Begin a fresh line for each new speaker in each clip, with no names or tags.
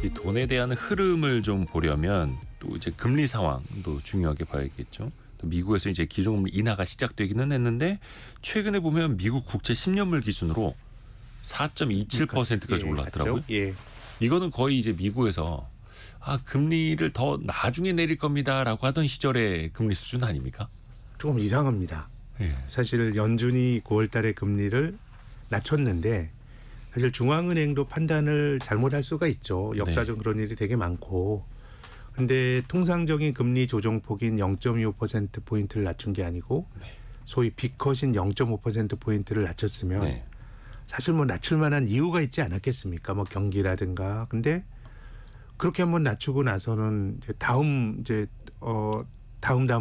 이 돈에 대한 흐름을 좀 보려면 또 이제 금리 상황도 중요하게 봐야겠죠. 또 미국에서 이제 기준금리 인하가 시작되기는 했는데 최근에 보면 미국 국채 10년물 기준으로 4.27%까지 올랐더라고요.
예.
이거는 거의 이제 미국에서 금리를 더 나중에 내릴 겁니다라고 하던 시절의 금리 수준 아닙니까?
조금 이상합니다.
예.
사실 연준이 9월 달에 금리를 낮췄는데 사실 중앙은행도 판단을 잘못할 수가 있죠. 역사적 그런 일이 되게 많고. 근데 통상적인 금리 조정폭인 0.25%포인트를 낮춘 게 아니고 소위 빅컷인 0.5%포인트를 낮췄으면 사실 뭐 낮출 만한 이유가 있지 않았겠습니까? 뭐 경기라든가. 근데 그렇게 한번 낮추고 나서는 이제 다음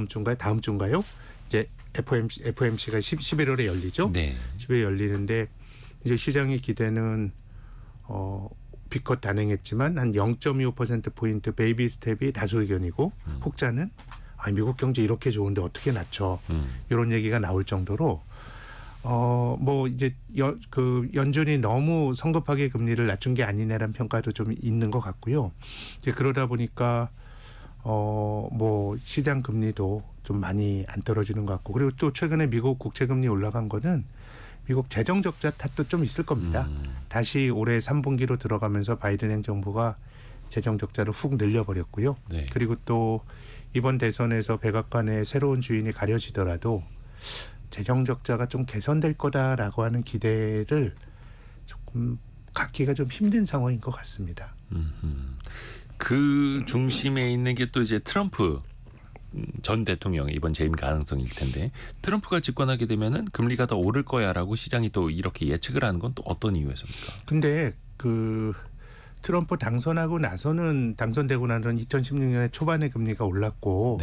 주인가요? 다음 주인가요? 이제 FOMC가 11월에 열리죠.
네.
10월에 열리는데 이제 시장의 기대는 빅컷 단행했지만 한 0.25%포인트 베이비 스텝이 다수 의견이고 혹자는 미국 경제 이렇게 좋은데 어떻게 낮춰 이런 얘기가 나올 정도로 뭐 이제 연준이 너무 성급하게 금리를 낮춘 게 아니냐라는 평가도 좀 있는 것 같고요. 이제 그러다 보니까 뭐 시장 금리도 좀 많이 안 떨어지는 것 같고 그리고 또 최근에 미국 국채 금리 올라간 거는 미국 재정 적자 탓도 좀 있을 겁니다. 다시 올해 3분기로 들어가면서 바이든 행정부가 재정 적자를 훅 늘려버렸고요.
네.
그리고 또 이번 대선에서 백악관의 새로운 주인이 가려지더라도 재정 적자가 좀 개선될 거다라고 하는 기대를 조금 갖기가 좀 힘든 상황인 것 같습니다.
그 중심에 있는 게 또 이제 트럼프 전 대통령의 이번 재임 가능성일 텐데 트럼프가 집권하게 되면은 금리가 더 오를 거야라고 시장이 또 이렇게 예측을 하는 건 또 어떤 이유에서입니까?
근데 트럼프 당선되고 나서는 2016년에 초반에 금리가 올랐고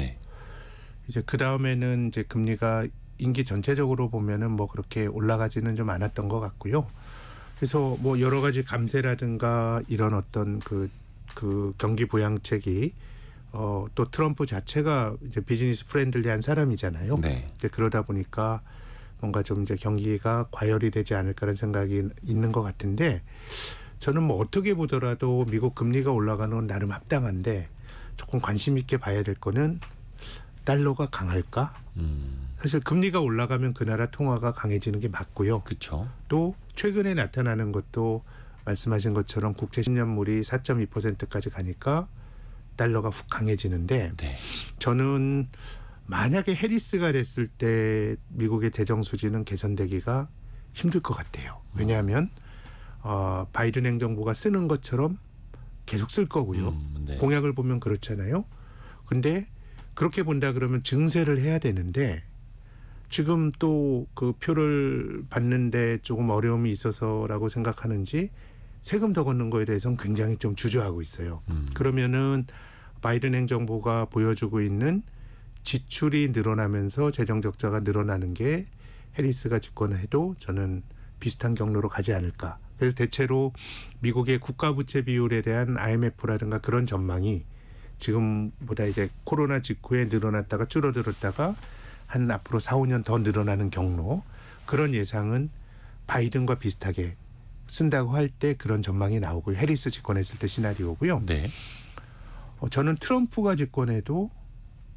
이제 그 다음에는 이제 금리가 임기 전체적으로 보면은 뭐 그렇게 올라가지는 좀 않았던 것 같고요. 그래서 뭐 여러 가지 감세라든가 이런 어떤 그 경기 부양책이 또 트럼프 자체가 이제 비즈니스 프렌들리한 사람이잖아요. 그러다 보니까 뭔가 좀 이제 경기가 과열이 되지 않을까라는 생각이 있는 것 같은데 저는 뭐 어떻게 보더라도 미국 금리가 올라가는 건 나름 합당한데 조금 관심 있게 봐야 될 거는 달러가 강할까? 사실 금리가 올라가면 그 나라 통화가 강해지는 게 맞고요.
그렇죠.
또 최근에 나타나는 것도 말씀하신 것처럼 국채 10년물이 4.2%까지 가니까 달러가 훅 강해지는데 저는 만약에 해리스가 됐을 때 미국의 재정 수지는 개선되기가 힘들 것 같아요. 왜냐하면 바이든 행정부가 쓰는 것처럼 계속 쓸 거고요. 공약을 보면 그렇잖아요. 근데 그렇게 본다 그러면 증세를 해야 되는데 지금 또 그 표를 받는데 조금 어려움이 있어서라고 생각하는지 세금 더 걷는 거에 대해서는 굉장히 좀 주저하고 있어요. 그러면은 바이든 행정부가 보여주고 있는 지출이 늘어나면서 재정 적자가 늘어나는 게 해리스가 집권해도 저는 비슷한 경로로 가지 않을까. 그래서 대체로 미국의 국가 부채 비율에 대한 IMF라든가 그런 전망이 지금보다 이제 코로나 직후에 늘어났다가 줄어들었다가 한 앞으로 4, 5년 더 늘어나는 경로 그런 예상은 바이든과 비슷하게 쓴다고 할 때 그런 전망이 나오고 해리스 집권했을 때 시나리오고요. 저는 트럼프가 집권해도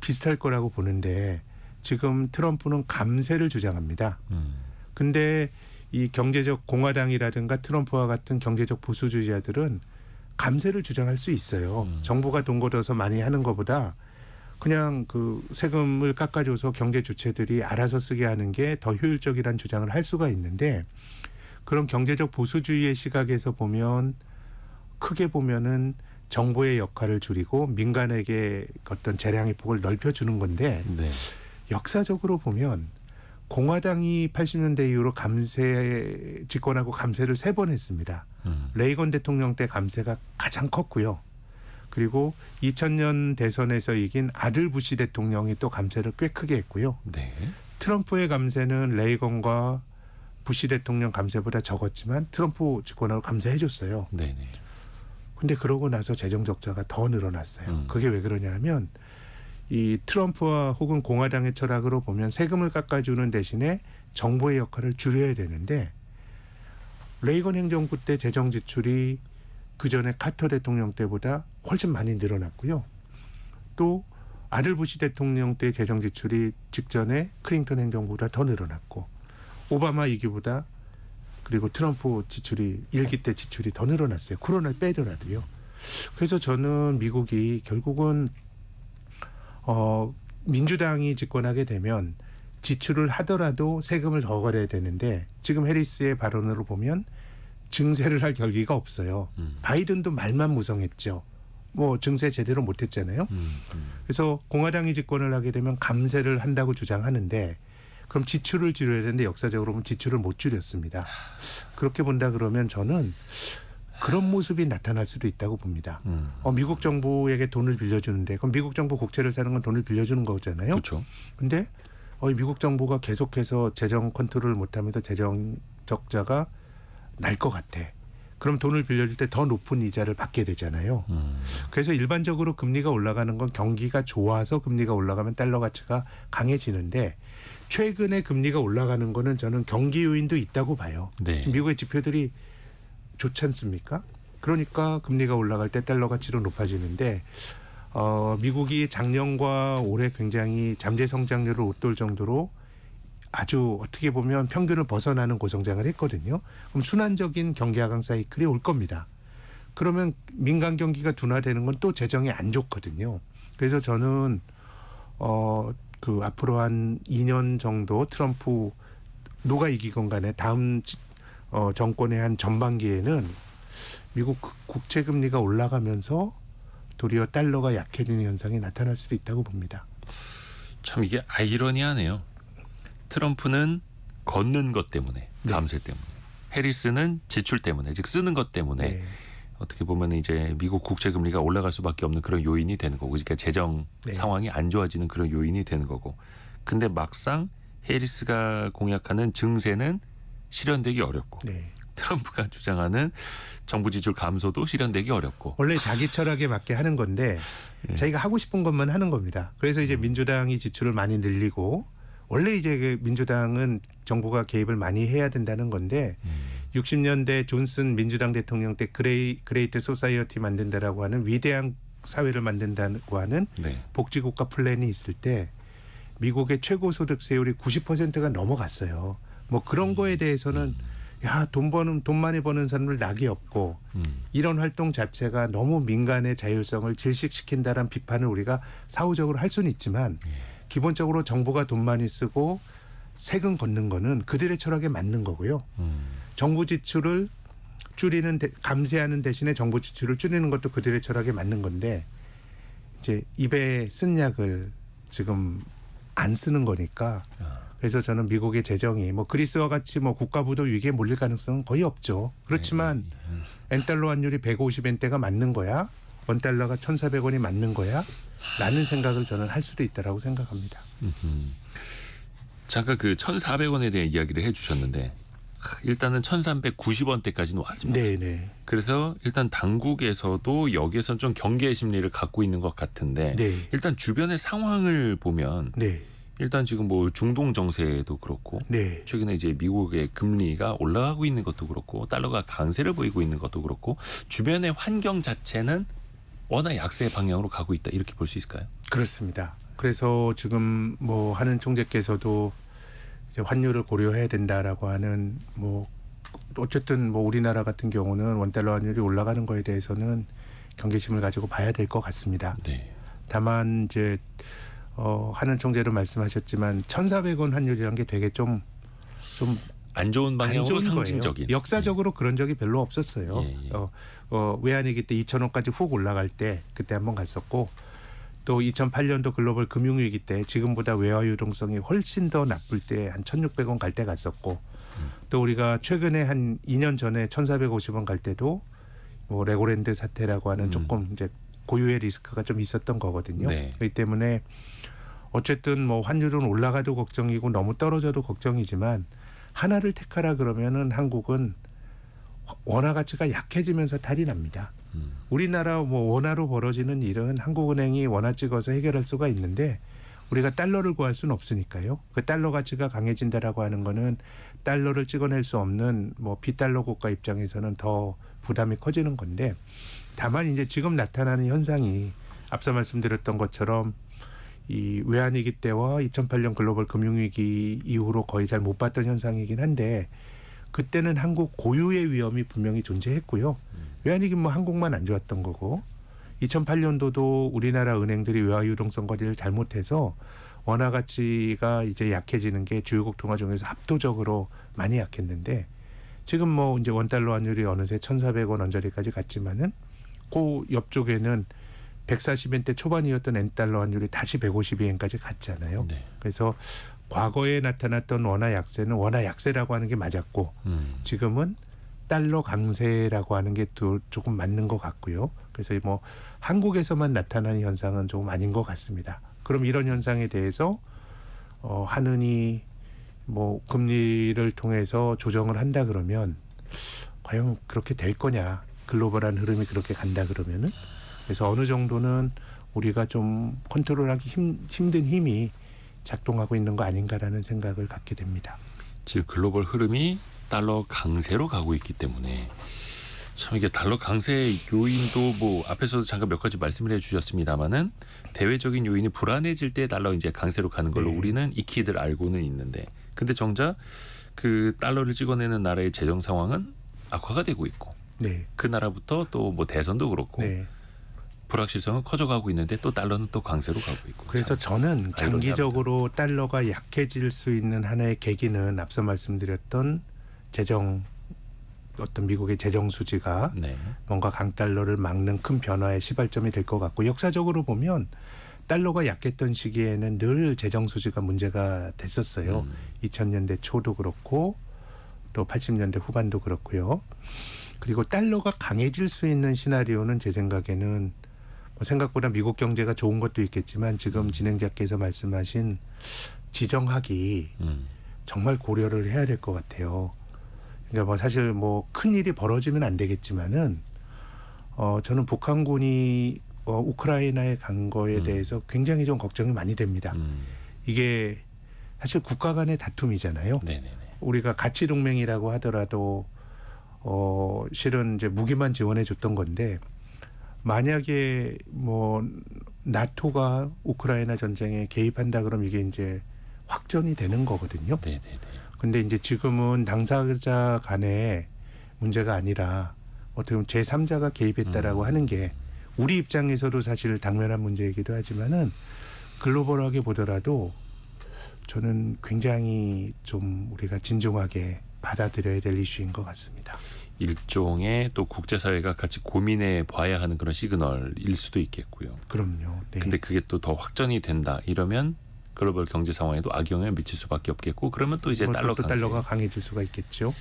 비슷할 거라고 보는데 지금 트럼프는 감세를 주장합니다. 근데 이 경제적 공화당이라든가 트럼프와 같은 경제적 보수주의자들은 감세를 주장할 수 있어요. 정부가 돈 걷어서 많이 하는 것보다 그냥 그 세금을 깎아줘서 경제 주체들이 알아서 쓰게 하는 게 더 효율적이라는 주장을 할 수가 있는데 그런 경제적 보수주의의 시각에서 보면 크게 보면은 정부의 역할을 줄이고 민간에게 어떤 재량의 폭을 넓혀주는 건데 역사적으로 보면 공화당이 80년대 이후로 집권하고 감세를 3번 했습니다. 레이건 대통령 때 감세가 가장 컸고요. 그리고 2000년 대선에서 이긴 아들 부시 대통령이 또 감세를 꽤 크게 했고요. 트럼프의 감세는 레이건과 부시 대통령 감세보다 적었지만 트럼프 집권하고 감세해줬어요. 근데 그러고 나서 재정 적자가 더 늘어났어요. 그게 왜 그러냐면 이 트럼프와 혹은 공화당의 철학으로 보면 세금을 깎아주는 대신에 정부의 역할을 줄여야 되는데 레이건 행정부 때 재정 지출이 그전에 카터 대통령 때보다 훨씬 많이 늘어났고요. 또 아들 부시 대통령 때 재정 지출이 직전에 클린턴 행정부보다 더 늘어났고 오바마 2기보다 그리고 트럼프 지출이 1기 때 지출이 더 늘어났어요. 코로나를 빼더라도요. 그래서 저는 미국이 결국은 민주당이 집권하게 되면 지출을 하더라도 세금을 더 걸어야 되는데 지금 해리스의 발언으로 보면 증세를 할 결기가 없어요. 바이든도 말만 무성했죠. 뭐 증세 제대로 못했잖아요. 그래서 공화당이 집권을 하게 되면 감세를 한다고 주장하는데 그럼 지출을 줄여야 되는데 역사적으로 보면 지출을 못 줄였습니다. 그렇게 본다 그러면 저는 그런 모습이 나타날 수도 있다고 봅니다. 미국 정부에게 돈을 빌려주는데 그럼 미국 정부 국채를 사는 건 돈을 빌려주는 거잖아요.
그렇죠.
근데 미국 정부가 계속해서 재정 컨트롤을 못하면서 재정 적자가 날 것 같아. 그럼 돈을 빌려줄 때 더 높은 이자를 받게 되잖아요. 그래서 일반적으로 금리가 올라가는 건 경기가 좋아서 금리가 올라가면 달러 가치가 강해지는데 최근에 금리가 올라가는 거는 저는 경기 요인도 있다고 봐요.
네.
지금 미국의 지표들이 좋지 않습니까? 그러니까 금리가 올라갈 때 달러 가치도 높아지는데 미국이 작년과 올해 굉장히 잠재 성장률을 웃돌 정도로 아주 어떻게 보면 평균을 벗어나는 고성장을 했거든요. 그럼 순환적인 경기 하강 사이클이 올 겁니다. 그러면 민간 경기가 둔화되는 건 또 재정이 안 좋거든요. 그래서 저는 그 앞으로 한 2년 정도 트럼프 누가 이기건 간에 다음 정권의 한 전반기에는 미국 국채 금리가 올라가면서 도리어 달러가 약해지는 현상이 나타날 수도 있다고 봅니다.
참 이게 아이러니하네요. 트럼프는 걷는 것 때문에 감세 때문에 해리스는 지출 때문에 즉 쓰는 것 때문에
네.
어떻게 보면 이제 미국 국채 금리가 올라갈 수밖에 없는 그런 요인이 되는 거고 그러니까 재정
네.
상황이 안 좋아지는 그런 요인이 되는 거고 근데 막상 해리스가 공약하는 증세는 실현되기 어렵고
네.
트럼프가 주장하는 정부 지출 감소도 실현되기 어렵고
원래 자기 철학에 맞게 하는 건데 자기가 하고 싶은 것만 하는 겁니다. 그래서 이제 민주당이 지출을 많이 늘리고 원래 이제 그 민주당은 정부가 개입을 많이 해야 된다는 건데 60년대 존슨 민주당 대통령 때 그레이트 소사이어티 만든다라고 하는 위대한 사회를 만든다고 하는
네.
복지국가 플랜이 있을 때 미국의 최고소득 세율이 90%가 넘어갔어요. 뭐 그런 거에 대해서는 야, 돈 많이 버는 사람을 낙이 없고 이런 활동 자체가 너무 민간의 자율성을 질식시킨다는 비판을 우리가 사후적으로 할 수는 있지만 기본적으로 정부가 돈 많이 쓰고 세금 걷는 거는 그들의 철학에 맞는 거고요. 정부 지출을 감세하는 대신에 정부 지출을 줄이는 것도 그들의 철학에 맞는 건데 이제 입에 쓴 약을 지금 안 쓰는 거니까 그래서 저는 미국의 재정이 뭐 그리스와 같이 뭐 국가부도 위기에 몰릴 가능성은 거의 없죠. 그렇지만 엔달러 환율이 150엔대가 맞는 거야? 원달러가 1,400원이 맞는 거야? 라는 생각을 저는 할 수도 있다라고 생각합니다.
잠깐 그 1,400원에 대한 이야기를 해주셨는데 일단은 1,390원대까지는 왔습니다.
네네.
그래서 일단 당국에서도 여기에선 좀 경계 심리를 갖고 있는 것 같은데
네.
일단 주변의 상황을 보면
네.
일단 지금 뭐 중동 정세도 그렇고
네.
최근에 이제 미국의 금리가 올라가고 있는 것도 그렇고 달러가 강세를 보이고 있는 것도 그렇고 주변의 환경 자체는 워낙 약세 방향으로 가고 있다 이렇게 볼 수 있을까요?
그렇습니다. 그래서 지금 뭐 하는 총재께서도 이제 환율을 고려해야 된다라고 하는 뭐 어쨌든 뭐 우리나라 같은 경우는 원달러 환율이 올라가는 거에 대해서는 경계심을 가지고 봐야 될 것 같습니다.
네.
다만 이제 하는 총재도 말씀하셨지만 1,400원 환율이라는 게 되게 좀
안 좋은
안
방향으로
좋은
상징적인.
거예요. 역사적으로 그런 적이 별로 없었어요.
예, 예.
외환위기 때 2,000원까지 훅 올라갈 때 그때 한번 갔었고 또 2008년도 글로벌 금융위기 때 지금보다 외화 유동성이 훨씬 더 나쁠 때 한 1,600원 갈 때 갔었고 또 우리가 최근에 한 2년 전에 1,450원 갈 때도 뭐 레고랜드 사태라고 하는 조금 이제 고유의 리스크가 좀 있었던 거거든요.
네.
그렇기 때문에 어쨌든 뭐 환율은 올라가도 걱정이고 너무 떨어져도 걱정이지만 하나를 택하라 그러면은 한국은 원화 가치가 약해지면서 탈이 납니다. 우리나라 뭐 원화로 벌어지는 일은 한국은행이 원화 찍어서 해결할 수가 있는데 우리가 달러를 구할 수는 없으니까요. 그 달러 가치가 강해진다라고 하는 거는 달러를 찍어낼 수 없는 뭐 비달러 국가 입장에서는 더 부담이 커지는 건데, 다만 이제 지금 나타나는 현상이 앞서 말씀드렸던 것처럼 이 외환위기 때와 2008년 글로벌 금융위기 이후로 거의 잘 못 봤던 현상이긴 한데, 그때는 한국 고유의 위험이 분명히 존재했고요. 외환위기 뭐 한국만 안 좋았던 거고, 2008년도도 우리나라 은행들이 외화 유동성 관리를 잘못해서 원화 가치가 이제 약해지는 게 주요국 통화 중에서 압도적으로 많이 약했는데, 지금 뭐 이제 원달러 환율이 어느새 1,400원 언저리까지 갔지만은 그 옆쪽에는 140엔대 초반이었던 엔달러 환율이 다시 152엔까지 갔잖아요.
네.
그래서 과거에 나타났던 원화 약세는 원화 약세라고 하는 게 맞았고, 지금은 달러 강세라고 하는 게 또 조금 맞는 것 같고요. 그래서 뭐 한국에서만 나타나는 현상은 조금 아닌 것 같습니다. 그럼 이런 현상에 대해서 한은이 뭐 금리를 통해서 조정을 한다 그러면 과연 그렇게 될 거냐? 글로벌한 흐름이 그렇게 간다 그러면은, 그래서 어느 정도는 우리가 좀 컨트롤하기 힘든 힘이 작동하고 있는 거 아닌가라는 생각을 갖게 됩니다.
지금 글로벌 흐름이 달러 강세로 가고 있기 때문에 참 이게 달러 강세 요인도 뭐 앞에서도 잠깐 몇 가지 말씀을 해주셨습니다만은 대외적인 요인이 불안해질 때 달러 이제 강세로 가는 걸로
네.
우리는 익히들 알고는 있는데, 근데 정작 그 달러를 찍어내는 나라의 재정 상황은 악화가 되고 있고,
네.
그 나라부터 또 뭐 대선도 그렇고
네.
불확실성은 커져가고 있는데 또 달러는 또 강세로 가고 있고.
그래서 저는
아이러니합니다.
장기적으로 달러가 약해질 수 있는 하나의 계기는 앞서 말씀드렸던 재정, 어떤 미국의 재정 수지가
네.
뭔가 강달러를 막는 큰 변화의 시발점이 될 것 같고, 역사적으로 보면 달러가 약했던 시기에는 늘 재정 수지가 문제가 됐었어요. 2000년대 초도 그렇고 또 80년대 후반도 그렇고요. 그리고 달러가 강해질 수 있는 시나리오는 제 생각에는 뭐 생각보다 미국 경제가 좋은 것도 있겠지만 지금 진행자께서 말씀하신 지정학이 정말 고려를 해야 될 것 같아요. 그러니까 뭐 사실 뭐 큰 일이 벌어지면 안 되겠지만은 저는 북한군이 우크라이나에 간 거에 대해서 굉장히 좀 걱정이 많이 됩니다. 이게 사실 국가 간의 다툼이잖아요.
네네네.
우리가 가치 동맹이라고 하더라도 실은 이제 무기만 지원해 줬던 건데, 만약에 뭐 나토가 우크라이나 전쟁에 개입한다 그러면 이게 이제 확전이 되는 거거든요.
네네네.
근데 이제 지금은 당사자 간의 문제가 아니라 어떻게 보면 제3자가 개입했다라고 하는 게 우리 입장에서도 사실 당면한 문제이기도 하지만은 글로벌하게 보더라도 저는 굉장히 좀 우리가 진중하게 받아들여야 될 이슈인 것 같습니다.
일종의 또 국제사회가 같이 고민해 봐야 하는 그런 시그널일 수도 있겠고요.
그럼요. 네.
근데 그게 또 더 확전이 된다 이러면 글로벌 경제 상황에도 악영향을 미칠 수밖에 없겠고, 그러면 또 이제
또
달러 강세.
달러가 강해질 수가 있겠죠.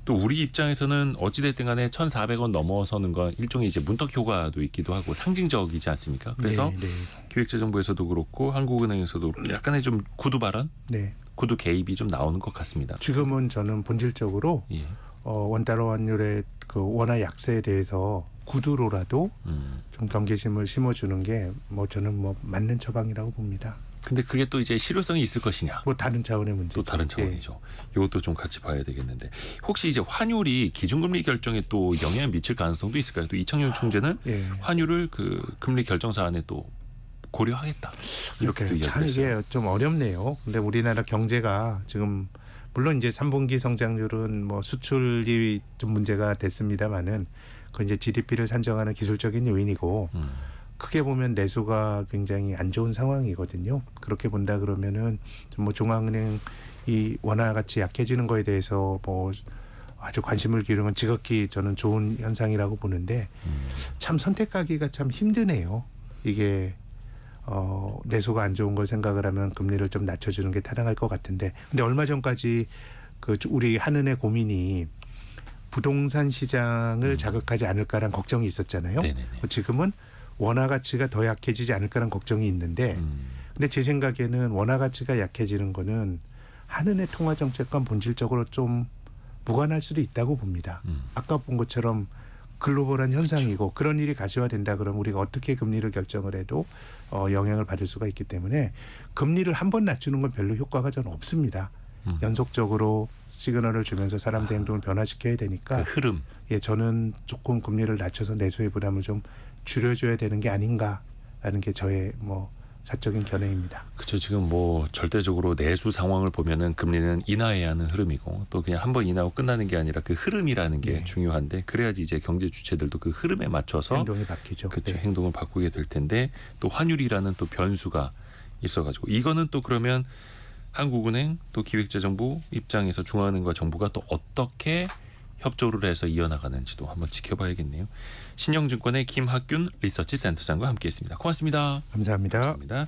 또 우리 입장에서는 어찌됐든 간에 1,400원 넘어서는 건 일종의 이제 문턱 효과도 있기도 하고 상징적이지 않습니까? 그래서
네, 네.
기획재정부에서도 그렇고 한국은행에서도 약간의 좀 구두 발언,
네.
구두 개입이 좀 나오는 것 같습니다.
지금은 저는 본질적으로
예.
원달러 환율의 그 원화 약세에 대해서 구두로라도 좀 경계심을 심어주는 게 뭐 저는 뭐 맞는 처방이라고 봅니다.
근데 그게 또 이제 실효성이 있을 것이냐?
뭐 다른 차원의 문제죠.
또 다른 차원이죠. 이것도 좀 같이 봐야 되겠는데, 혹시 이제 환율이 기준금리 결정에 또 영향을 미칠 가능성도 있을까요? 또 이청용 총재는
예.
환율을 그 금리 결정 사안에 또 고려하겠다 이렇게도
참
이야기했어요.
이게 좀 어렵네요. 근데 우리나라 경제가 지금 물론 이제 3분기 성장률은 뭐 수출이 좀 문제가 됐습니다만은 그 이제 GDP를 산정하는 기술적인 요인이고, 크게 보면 내수가 굉장히 안 좋은 상황이거든요. 그렇게 본다 그러면은 좀 뭐 중앙은행 이 원화 가치 약해지는 거에 대해서 뭐 아주 관심을 기울이는 건 지극히 저는 좋은 현상이라고 보는데, 참 선택하기가 참 힘드네요. 이게 내수가 안 좋은 걸 생각을 하면 금리를 좀 낮춰주는 게 타당할 것 같은데, 근데 얼마 전까지 그 우리 한은의 고민이 부동산 시장을 자극하지 않을까라는 걱정이 있었잖아요.
네네네.
지금은 원화 가치가 더 약해지지 않을까라는 걱정이 있는데, 근데 제 생각에는 원화 가치가 약해지는 거는 한은의 통화 정책과 본질적으로 좀 무관할 수도 있다고 봅니다. 아까 본 것처럼 글로벌한 현상이고 그런 일이 가시화된다 그러면 우리가 어떻게 금리를 결정을 해도 영향을 받을 수가 있기 때문에 금리를 한 번 낮추는 건 별로 효과가 저는 없습니다. 연속적으로 시그널을 주면서 사람들 행동을 변화시켜야 되니까
그 흐름.
예, 저는 조금 금리를 낮춰서 내수의 부담을 좀 줄여줘야 되는 게 아닌가라는 게 저의 뭐 사적인 견해입니다.
그렇죠. 지금 뭐 절대적으로 내수 상황을 보면은 금리는 인하해야 하는 흐름이고 또 그냥 한번 인하하고 끝나는 게 아니라 그 흐름이라는 게
네.
중요한데 그래야지 이제 경제 주체들도 그 흐름에 맞춰서
행동이 바뀌죠.
그렇죠.
네.
행동을 바꾸게 될 텐데 또 환율이라는 또 변수가 있어가지고 이거는 또 그러면 한국은행 또 기획재정부 입장에서 중앙은행과 정부가 또 어떻게 협조를 해서 이어나가는지도 한번 지켜봐야겠네요. 신영증권의 김학균 리서치 센터장과 함께했습니다. 고맙습니다.
감사합니다.
감사합니다.